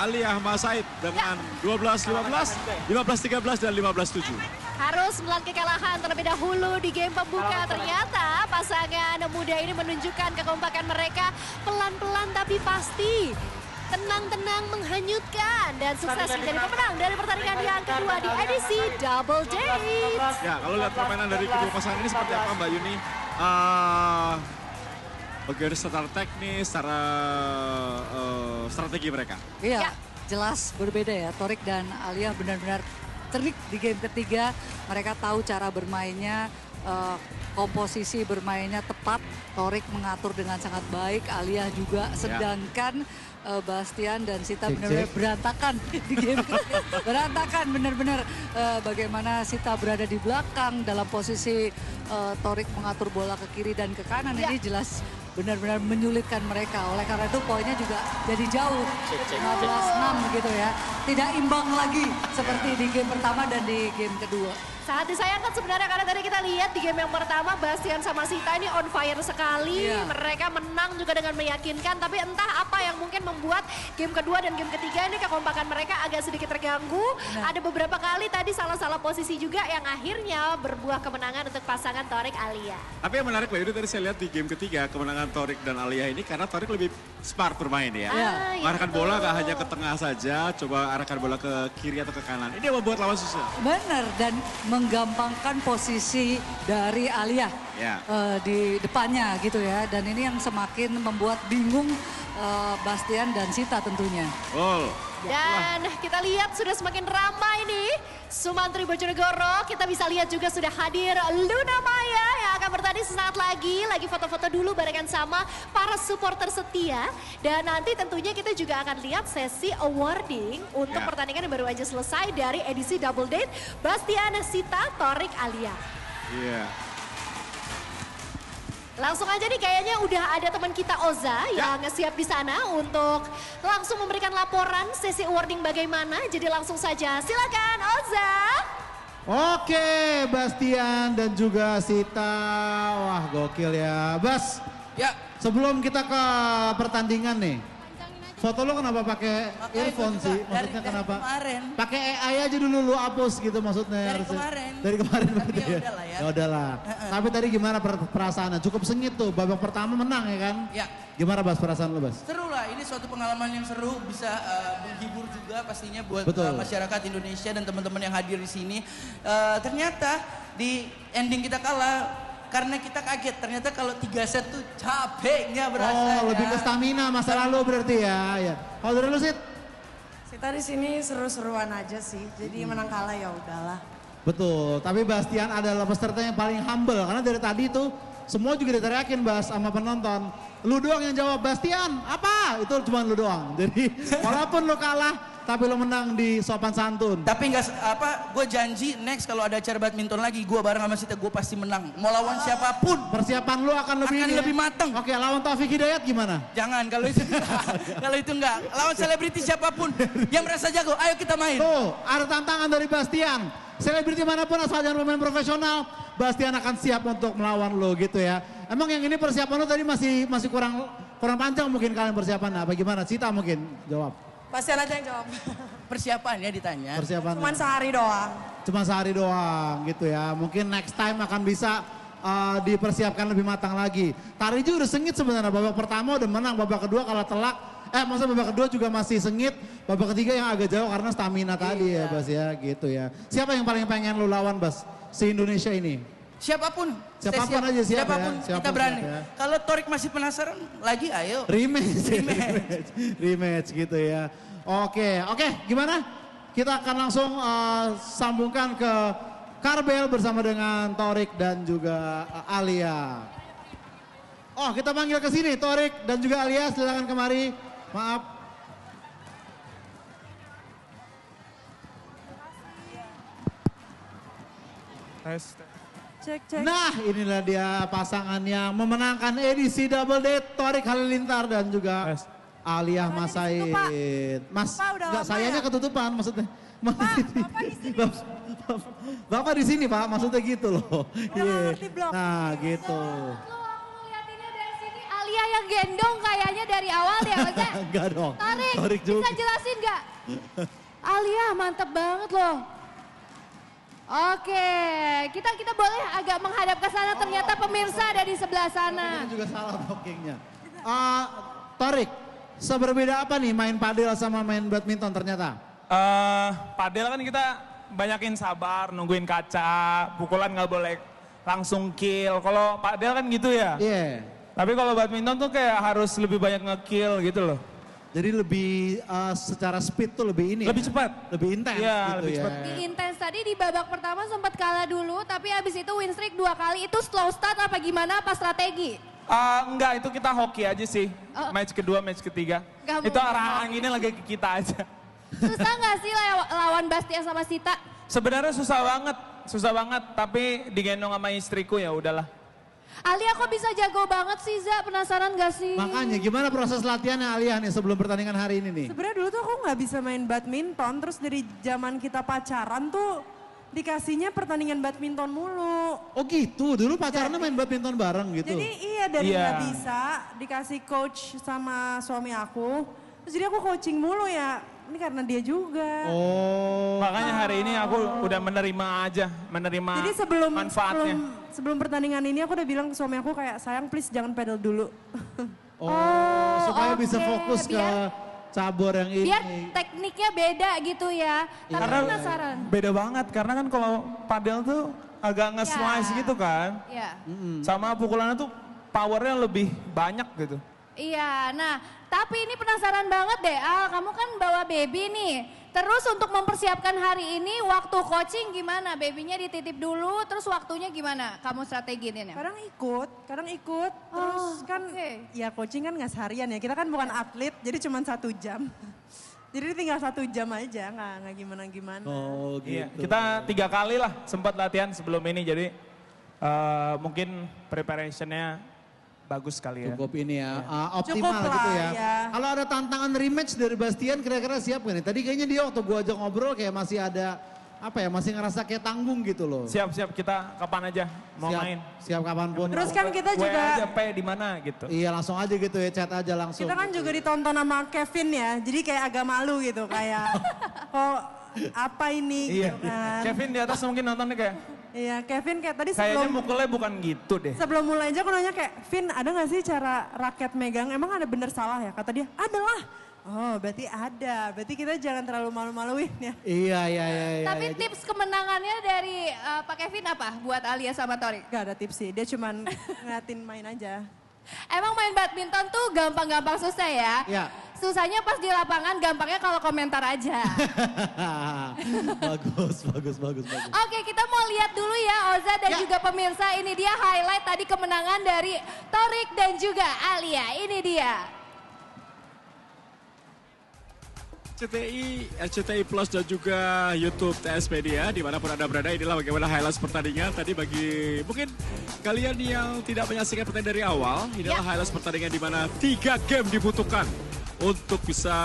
A: Ali Ahmad Said dengan 12-15, 15-13 dan 15-7.
B: harus menelan kekalahan terlebih dahulu di game pembuka. Ternyata pasangan muda ini menunjukkan kekompakan mereka pelan-pelan tapi pasti. Tenang-tenang menghanyutkan dan sukses menjadi pemenang dari pertandingan yang kedua di edisi Double Date.
A: Ya, kalau lihat permainan dari kedua pasangan ini seperti apa Mbak Yuni? Bagaimana secara teknis, secara strategi mereka?
D: Iya,
B: Ya.
D: jelas berbeda ya. Torik dan Alia benar-benar terik di game ketiga. Mereka tahu cara bermainnya, komposisi bermainnya tepat. Torik mengatur dengan sangat baik, Alia juga. Sedangkan Bastian dan Sita benar-benar berantakan di game ketiga. Berantakan benar-benar bagaimana Sita berada di belakang dalam posisi Torik mengatur bola ke kiri dan ke kanan.
B: Ya.
D: Ini jelas benar-benar menyulitkan mereka. Oleh karena itu poinnya juga jadi jauh. 15-6 gitu ya. Tidak imbang lagi seperti di game pertama dan di game kedua.
B: Sangat disayangkan sebenarnya karena tadi kita lihat di game yang pertama Bastian sama Sita ini on fire sekali.
D: Iya.
B: Mereka menang juga dengan meyakinkan. Tapi entah apa yang mungkin membuat game kedua dan game ketiga ini kekompakan mereka agak sedikit terganggu.
D: Benar.
B: Ada beberapa kali tadi salah-salah posisi juga yang akhirnya berbuah kemenangan untuk pasangan Torik Alia.
A: Tapi yang menarik Mbak Yuni tadi saya lihat di game ketiga kemenangan Torik dan Alia ini karena Torik lebih smart bermain ya.
D: Iya.
A: Mengarahkan
B: betul.
A: bola gak hanya ke tengah saja, coba arahkan bola ke kiri atau ke kanan. Ini yang membuat lawan susah.
D: Benar, dan menggampangkan posisi dari Alia
A: Ya.
D: di depannya gitu ya. Dan ini yang semakin membuat bingung Bastian dan Sita tentunya.
A: Oh.
B: Dan kita lihat sudah semakin ramai nih Sumantri Bojonegoro. Kita bisa lihat juga sudah hadir Luna Maya yang akan bertanding sesaat lagi. Lagi foto-foto dulu barengan sama para supporter setia. Dan nanti tentunya kita juga akan lihat sesi awarding untuk
A: Ya.
B: pertandingan yang baru aja selesai dari edisi Double Date Bastian, Sita, Torik, Alia.
A: Iya.
B: Langsung aja nih kayaknya udah ada teman kita Oza yang siap di sana untuk langsung memberikan laporan sesi awarding bagaimana. Jadi langsung saja silakan Oza.
E: Oke, Bastian dan juga Sita. Wah, gokil ya. Bas,
F: Ya,
E: sebelum kita ke pertandingan nih. Foto lo kenapa pakai
F: makanya
E: earphone
F: gua juga
E: sih? Maksudnya
F: dari
E: kenapa?
F: kemarin.
E: Pakai AI aja dulu lu hapus gitu maksudnya.
F: Dari
E: harusnya.
F: kemarin.
E: Dari kemarin
F: Tapi
E: berarti
F: ya udahlah ya.
E: Ya udahlah. Tapi tadi gimana perasaannya? Cukup sengit tuh. Babak pertama menang ya kan?
F: Ya,
E: Gimana Bas perasaan lu Bas?
F: seru lah. Ini suatu pengalaman yang seru, bisa menghibur juga pastinya buat
E: Betul.
F: masyarakat Indonesia dan teman-teman yang hadir di sini. Ternyata di ending kita kalah karena kita kaget. Ternyata kalau 3 set tuh capeknya berasa.
E: Oh, lebih ke stamina masa lalu berarti ya. Ya. Kalau dari lu Sit?
G: Kita di sini seru-seruan aja sih. Jadi menang kalah ya udahlah.
E: Betul, tapi Bastian adalah peserta yang paling humble karena dari tadi tuh semua juga diteriakin Bas sama penonton. Lu doang yang jawab Bastian, apa? Itu cuma lu doang. Jadi walaupun lu kalah tapi lu menang di sopan santun.
F: Tapi nggak gue janji next kalau ada acara badminton lagi, gue bareng sama Sita gue pasti menang. Mau lawan siapapun.
E: Persiapan lu akan lebih
F: Akan
E: ini ya?
F: lebih matang.
E: Oke, lawan Taufik Hidayat gimana?
F: Jangan kalau itu kalau itu enggak. Lawan selebriti siapapun yang merasa jago, ayo kita main.
E: Tuh, ada tantangan dari Bastian. Selebriti manapun asal jangan pemain profesional, Bastian akan siap untuk melawan lo gitu ya. Emang yang ini persiapan lo tadi masih kurang panjang mungkin kalian persiapan. Apa gimana? Sita mungkin jawab.
G: Bastian aja yang jawab.
F: Persiapan ya ditanya.
E: Persiapan.
G: Cuman sehari doang.
E: Cuma sehari doang gitu ya. Mungkin next time akan bisa dipersiapkan lebih matang lagi. Tari juga udah sengit sebenarnya. Babak pertama udah menang, babak kedua kalah telak. Maksudnya babak kedua juga masih sengit. Babak ketiga yang agak jauh karena stamina tadi ya Bas ya gitu ya. Siapa yang paling pengen lu lawan Bas? Se-Indonesia ini?
F: Siapapun.
E: Siapapun
F: Saya siap.
E: aja siap ya.
F: Siapapun kita
E: Siapapun
F: berani.
E: siap ya.
F: Kalau Torik masih penasaran lagi ayo.
E: Rematch.
F: Rematch.
E: Rematch gitu ya. Oke, gimana? Kita akan langsung sambungkan ke Karbel bersama dengan Torik dan juga Alia. Oh, kita panggil ke sini Torik dan juga Alia, silakan kemari. Maaf.
G: Cek.
E: Nah, inilah dia pasangan yang memenangkan edisi Double Date, Torik Halilintar dan juga Alia Mas Said. Mas,
G: Pak, udah
E: enggak
G: lama
E: sayanya
G: ya?
E: ketutupan maksudnya. Bapak
G: di sini.
E: Bapak di sini Pak, maksudnya gitu loh. Iya.
G: ngerti blok.
E: Nah, gitu.
H: Aku ngeliatinnya dari sini Alia yang gendong kayaknya dari awal ya maksudnya.
E: Enggak dong.
H: Torik,
E: Torik juga.
H: bisa jelasin gak? Alia mantep banget loh. Oke, kita boleh agak menghadap ke sana, ternyata pemirsa ada di sebelah sana.
E: Ini juga salah talkingnya. Torik, seberbeda apa nih main padel sama main badminton ternyata?
I: Padel kan kita banyakin sabar, nungguin kaca, pukulan nggak boleh langsung kill. Kalau padel kan gitu ya.
E: Iya.
I: Tapi kalau badminton tuh kayak harus lebih banyak nge-kill gitu loh.
E: Jadi lebih secara speed tuh lebih ini.
I: Lebih
E: ya?
I: cepat.
E: Lebih intens
I: Iya,
E: gitu
I: lebih
E: ya.
I: cepat.
H: Di intens tadi di babak pertama sempat kalah dulu, tapi abis itu win streak 2 kali. Itu slow start apa gimana, apa strategi?
I: Enggak, itu kita hoki aja sih.
H: Oh.
I: Match kedua, match ketiga.
H: Nggak
I: Itu
H: mungkin
I: arah
H: hoki.
I: anginnya lagi ke kita aja.
H: Susah gak sih lawan Bastian sama Sita?
I: Sebenarnya susah banget. Tapi digendong sama istriku ya udahlah.
H: Alia kok bisa jago banget sih Za, penasaran gak sih?
E: Makanya gimana proses latihannya Alia nih sebelum pertandingan hari ini nih?
G: Sebenarnya dulu tuh aku nggak bisa main badminton. Terus dari zaman kita pacaran tuh dikasihnya pertandingan badminton mulu.
E: Oh gitu, dulu pacarannya main badminton bareng gitu?
G: Jadi iya dari
I: Iya.
G: nggak bisa dikasih coach sama suami aku. Terus jadi aku coaching mulu ya. Ini karena dia juga.
E: Oh.
I: Makanya hari ini aku udah menerima
G: Jadi sebelum
I: manfaatnya.
G: sebelum pertandingan ini aku udah bilang ke suami aku kayak sayang please jangan pedal dulu.
E: Oh, supaya
H: oke,
E: bisa fokus ke
H: biar-
E: cabur yang ini.
H: Biar tekniknya beda gitu ya. Tapi
I: Karena
H: penasaran.
I: beda banget, karena kan kalau padel tuh agak nge-slice gitu kan.
H: Iya.
I: Sama pukulannya tuh powernya lebih banyak gitu.
H: Iya, nah tapi ini penasaran banget deh Al, kamu kan bawa baby nih. Terus untuk mempersiapkan hari ini waktu coaching gimana? Babynya dititip dulu, terus waktunya gimana? Kamu strategiin ya?
G: Kadang ikut. Terus kan ya coaching kan nggak seharian ya. Kita kan bukan atlet, jadi cuma 1 jam. Jadi tinggal 1 jam aja, nggak gimana-gimana.
E: Oh
I: Iya,
E: gitu.
I: kita 3 kali lah sempat latihan sebelum ini, jadi mungkin preparationnya bagus kali ya.
E: Cukup ini ya, optimal
G: Cukup lah,
E: gitu ya.
G: ya.
E: Kalau ada tantangan rematch dari Bastian kira-kira siap gak nih? Tadi kayaknya dia waktu gua ajak ngobrol kayak masih ada, apa ya, masih ngerasa kayak tanggung gitu loh.
I: Siap-siap, kita kapan aja mau main.
E: Siap kapanpun.
G: Terus kan kita
I: WA
G: juga,
I: aja, P di mana gitu.
E: Iya langsung aja gitu ya, chat aja langsung.
G: kita kan juga ditonton sama Kevin ya. Jadi kayak agak malu gitu, kayak kok apa ini
I: Iya,
G: gitu kan.
I: Kevin di atas mungkin nontonnya kayak,
G: Iya, Kevin kayak tadi
I: kayaknya
G: sebelum
I: mukulnya bukan gitu deh.
G: mulai aja aku nanya kayak, Vin ada gak sih cara raket megang? Emang ada bener salah ya? Kata dia, ada lah. Oh berarti ada, berarti kita jangan terlalu malu-maluin ya.
E: Iya.
H: Tapi tips kemenangannya dari Pak Kevin apa buat Alia sama Torik?
G: Gak ada tips sih, dia cuman ngeliatin main aja.
H: Emang main badminton tuh gampang-gampang susah ya?
E: Iya.
H: Susahnya pas di lapangan, gampangnya kalau komentar aja.
E: bagus.
H: Oke, kita mau lihat dulu ya Oza dan juga pemirsa. Ini dia highlight tadi kemenangan dari Torik dan juga Alia. Ini dia.
A: RCTI Plus dan juga YouTube TS Media dimanapun Anda berada, inilah bagaimana highlight pertandingan tadi bagi mungkin kalian yang tidak menyaksikan pertandingan dari awal. Inilah highlight pertandingan di mana 3 game dibutuhkan untuk bisa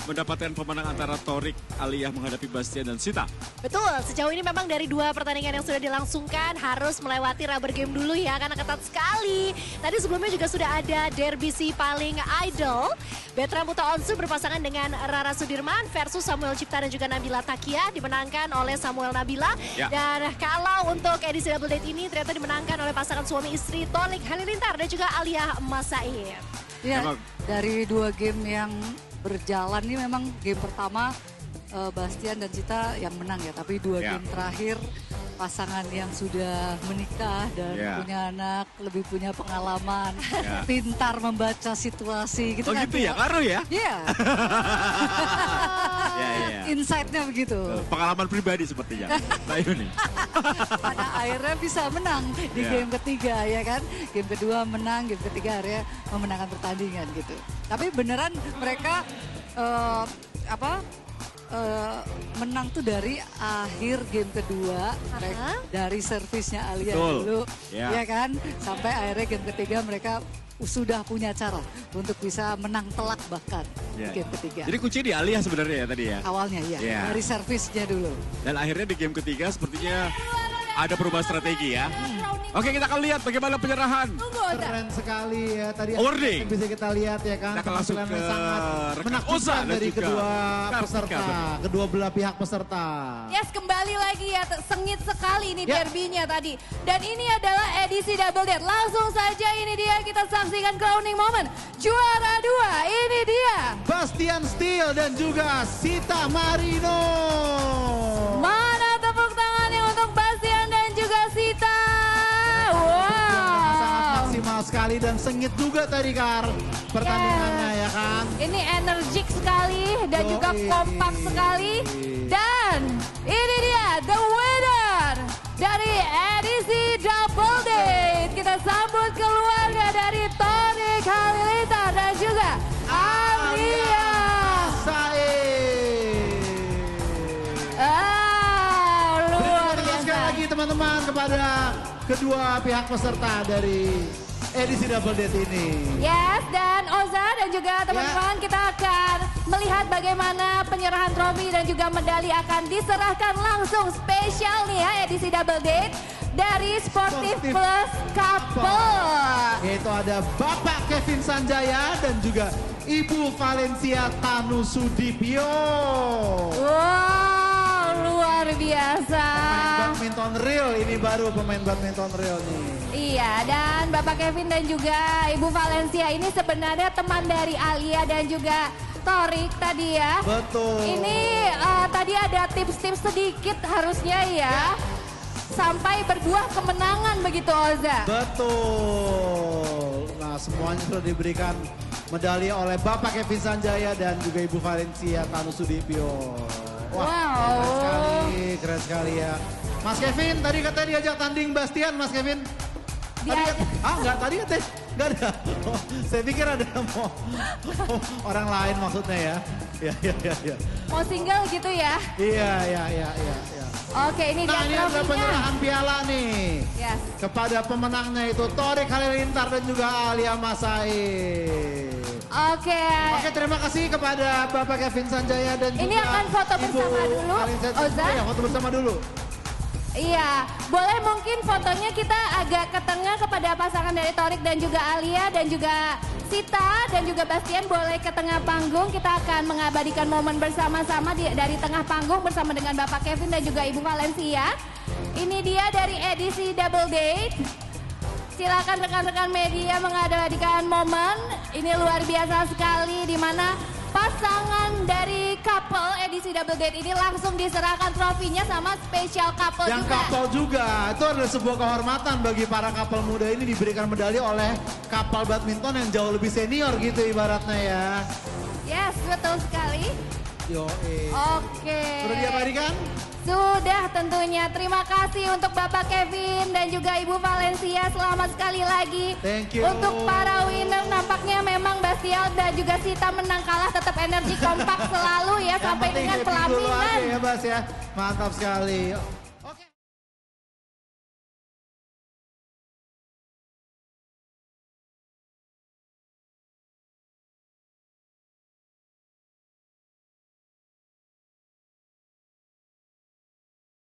A: mendapatkan pemenang antara Torik, Alia menghadapi Bastian dan Sita.
B: Betul, sejauh ini memang dari 2 pertandingan yang sudah dilangsungkan harus melewati rubber game dulu ya, karena ketat sekali. Tadi sebelumnya juga sudah ada derby si paling idol. Betra Muta Onsu berpasangan dengan Rara Sudirman versus Samuel Cipta dan juga Nabila Takia, dimenangkan oleh Samuel Nabila.
A: Ya.
B: Dan kalau untuk edisi double date ini ternyata dimenangkan oleh pasangan suami istri Torik Halilintar dan juga Alia Masaid.
D: Ya,
A: Emang.
D: dari 2 game yang berjalan ini memang game pertama Bastian dan Cita yang menang ya. Tapi 2
A: Ya.
D: game terakhir pasangan yang sudah menikah dan
A: Ya.
D: punya anak, lebih punya pengalaman,
A: Ya.
D: pintar membaca situasi gitu
A: Oh
D: kan.
A: gitu ya, Karo ya?
D: Iya,
A: Ya.
D: insight-nya begitu.
A: Pengalaman pribadi sepertinya. Mbak Yuni.
D: Pada akhirnya bisa menang di
A: Ya.
D: game ketiga ya kan. Game kedua menang, game ketiga akhirnya memenangkan pertandingan gitu. Tapi beneran mereka menang tuh dari akhir game kedua, dari servisnya Alia
A: Betul.
D: dulu,
A: Ya.
D: ya kan, sampai akhirnya game ketiga mereka sudah punya cara untuk bisa menang telak bahkan
A: Ya.
D: di game ketiga.
A: Jadi kunci di Alia sebenarnya ya tadi ya.
D: Awalnya ya,
A: Ya.
D: dari servisnya dulu.
A: Dan akhirnya di game ketiga sepertinya ada perubahan strategi ya. Oke, kita akan lihat bagaimana penyerahan.
H: Tunggu Oza.
E: Keren sekali ya tadi
A: Awarding.
E: bisa kita lihat ya kan.
A: Kita akan langsung
E: penampilan
A: ke
E: yang sangat
A: rekan
E: menakjubkan
A: Oza dan
E: dari
A: juga
E: kedua
A: Kartika,
E: peserta,
A: betul.
E: kedua belah pihak peserta.
H: Yes, kembali lagi ya, sengit sekali ini
E: Ya.
H: derbynya tadi. Dan ini adalah edisi double date. Langsung saja ini dia, kita saksikan crowning moment. Juara 2, ini dia.
E: Bastian Steel dan juga Sita Marino.
H: Mana tepuk tangannya untuk Bastian dan juga Sita.
E: Sangat
H: Wow.
E: maksimal sekali dan sengit juga tadi Kar pertandingannya ya kan.
H: Ini energik sekali dan juga
E: Yoi.
H: kompak sekali. Dan ini dia the winner dari edisi double date. Kita sambut keluarga dari Torik Halilintar dan juga Alia. Luar
E: Berikan sekali
H: biasa.
E: lagi teman-teman kepada kedua pihak peserta dari edisi double date ini.
H: Yes, dan Oza dan juga teman-teman kita akan melihat bagaimana penyerahan trofi dan juga medali akan diserahkan langsung spesial nih ya edisi double date dari Sportif
E: Sportif
H: Plus Couple.
E: Yaitu ada Bapak Kevin Sanjaya dan juga Ibu Valencia Tanu Sudipyo.
H: Wow, luar biasa.
E: Badminton real, ini baru pemain badminton real nih.
H: Iya, dan Bapak Kevin dan juga Ibu Valencia ini sebenarnya teman dari Alia dan juga Torik tadi ya.
E: Betul.
H: Ini tadi ada tips-tips sedikit harusnya ya. Sampai berbuah kemenangan begitu Oza.
E: Betul. Nah semuanya sudah diberikan medali oleh Bapak Kevin Sanjaya dan juga Ibu Valencia Tanu Sudipyo. Wah, keren sekali ya. Mas Kevin tadi katanya diajak tanding Bastian, Mas Kevin. Enggak, tadi katanya enggak ada. Oh, saya pikir ada mau orang lain maksudnya ya. Iya.
H: Mau single gitu ya?
E: Iya.
H: Oke, ini
E: Nah ini
H: dia
E: adalah
H: trofinya.
E: penyerahan piala nih.
H: Yes.
E: Kepada pemenangnya itu Torik Halilintar dan juga Alia Masai.
H: Oke.
E: Oke, terima kasih kepada Bapak Kevin Sanjaya dan
H: Ini
E: juga
H: akan foto
E: Ibu
H: bersama dulu,
E: Valencia.
H: Oza.
E: Iya, foto bersama dulu.
H: Iya, boleh mungkin fotonya kita agak ke tengah kepada pasangan dari Torik dan juga Alia dan juga Sita dan juga Bastian boleh ke tengah panggung. Kita akan mengabadikan momen bersama-sama dari tengah panggung bersama dengan Bapak Kevin dan juga Ibu Valencia. Ini dia dari edisi Double Date. Silakan rekan-rekan media mengabadikan momen. Ini luar biasa sekali di mana pasangan dari couple edisi Double Date ini langsung diserahkan trofinya sama special couple
E: Yang
H: juga.
E: couple juga, itu adalah sebuah kehormatan bagi para couple muda ini diberikan medali oleh couple badminton yang jauh lebih senior gitu ibaratnya ya.
H: Yes, betul sekali. Oke.
E: Sudah diabadikan?
H: Sudah tentunya. Terima kasih untuk Bapak Kevin dan juga Ibu Valencia. Selamat sekali lagi.
E: Thank you.
H: Untuk para winner nampaknya memang Bastian dan juga Sita menang kalah tetap energi kompak selalu ya sampai dengan
E: Yang penting happy dulu
H: pelaminan.
E: aja ya Bas ya. Mantap sekali.